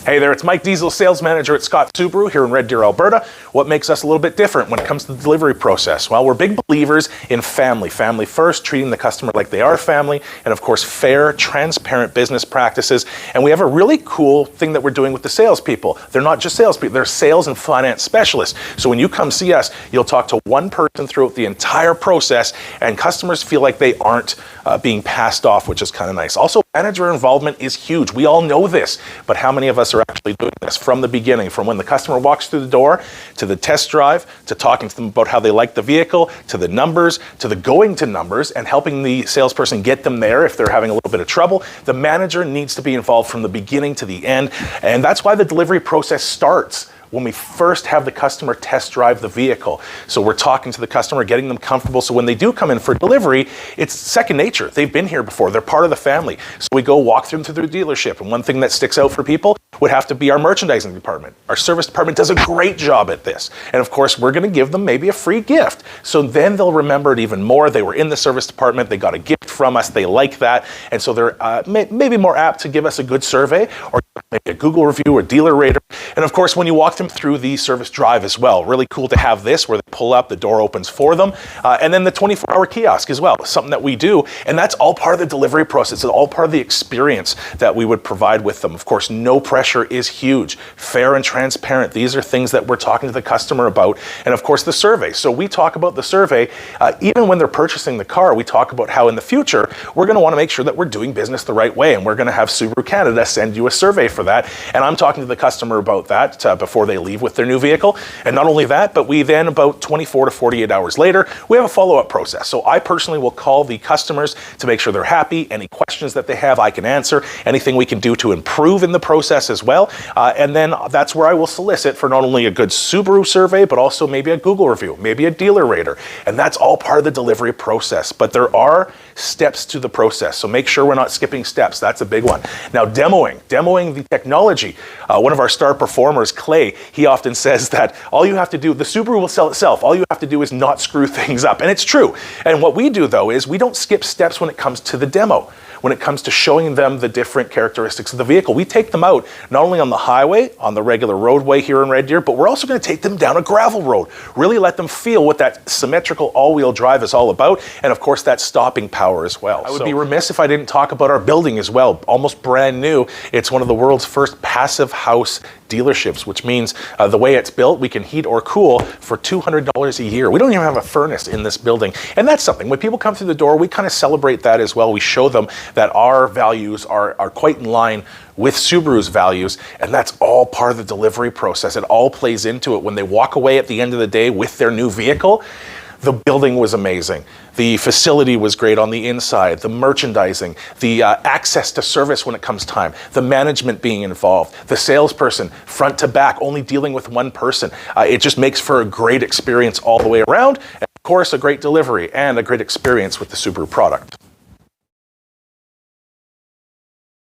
Hey there, it's Mike Diesel, sales manager at Scott Subaru here in Red Deer, Alberta. What makes us a little bit different when it comes to the delivery process? Well, we're big believers in family. Family first, treating the customer like they are family, and of course, fair, transparent business practices. And we have a really cool thing that we're doing with the salespeople. They're not just salespeople, they're sales and finance specialists. So when you come see us, you'll talk to one person throughout the entire process, and customers feel like they aren't being passed off, which is kind of nice. Also, manager involvement is huge. We all know this, but how many of us are actually doing this from the beginning, from when the customer walks through the door, to the test drive, to talking to them about how they like the vehicle, to the numbers, to the going to numbers, and helping the salesperson get them there if they're having a little bit of trouble. The manager needs to be involved from the beginning to the end, and that's why the delivery process starts when we first have the customer test drive the vehicle. So we're talking to the customer, getting them comfortable, so when they do come in for delivery, it's second nature. They've been here before, they're part of the family. So we go walk them through the dealership, and one thing that sticks out for people would have to be our merchandising department. Our service department does a great job at this. And of course, we're gonna give them maybe a free gift. So then they'll remember it even more. They were in the service department, they got a gift from us, they like that, and so they're maybe more apt to give us a good survey, or maybe a Google review or dealer rater. And of course, when you walk them through the service drive as well, really cool to have this where they pull up, the door opens for them, and then the 24-hour kiosk as well, something that we do, and that's all part of the delivery process. It's all part of the experience that we would provide with them. Of course, no pressure is huge, fair and transparent. These are things that we're talking to the customer about, and of course the survey. So we talk about the survey, even when they're purchasing the car, we talk about how in the future, we're gonna wanna make sure that we're doing business the right way, and we're gonna have Subaru Canada send you a survey for that, and I'm talking to the customer about that before they leave with their new vehicle. And not only that, but we then, about 24 to 48 hours later, we have a follow-up process. So I personally will call the customers to make sure they're happy. Any questions that they have, I can answer. Anything we can do to improve in the process as well. And then that's where I will solicit for not only a good Subaru survey, but also maybe a Google review, maybe a dealer rater. And that's all part of the delivery process. But there are steps to the process. So make sure we're not skipping steps. That's a big one. Now, demoing the technology. One of our star performers, Clay, he often says that all you have to do, the Subaru will sell itself. All you have to do is not screw things up. And it's true. And what we do, though, is we don't skip steps when it comes to the demo. When it comes to showing them the different characteristics of the vehicle, we take them out not only on the highway, on the regular roadway here in Red Deer, but we're also going to take them down a gravel road. Really let them feel what that symmetrical all-wheel drive is all about, and of course that stopping power as well. I would be remiss if I didn't talk about our building as well. Almost brand new. It's one of the world's first passive house dealerships, which means the way it's built, we can heat or cool for $200 a year. We don't even have a furnace in this building. And that's something. When people come through the door, we kind of celebrate that as well. We show them that our values are quite in line with Subaru's values, and that's all part of the delivery process. It all plays into it. When they walk away at the end of the day with their new vehicle, the building was amazing. The facility was great on the inside, the merchandising, the access to service when it comes time, the management being involved, the salesperson, front to back, only dealing with one person. It just makes for a great experience all the way around, and of course, a great delivery and a great experience with the Subaru product.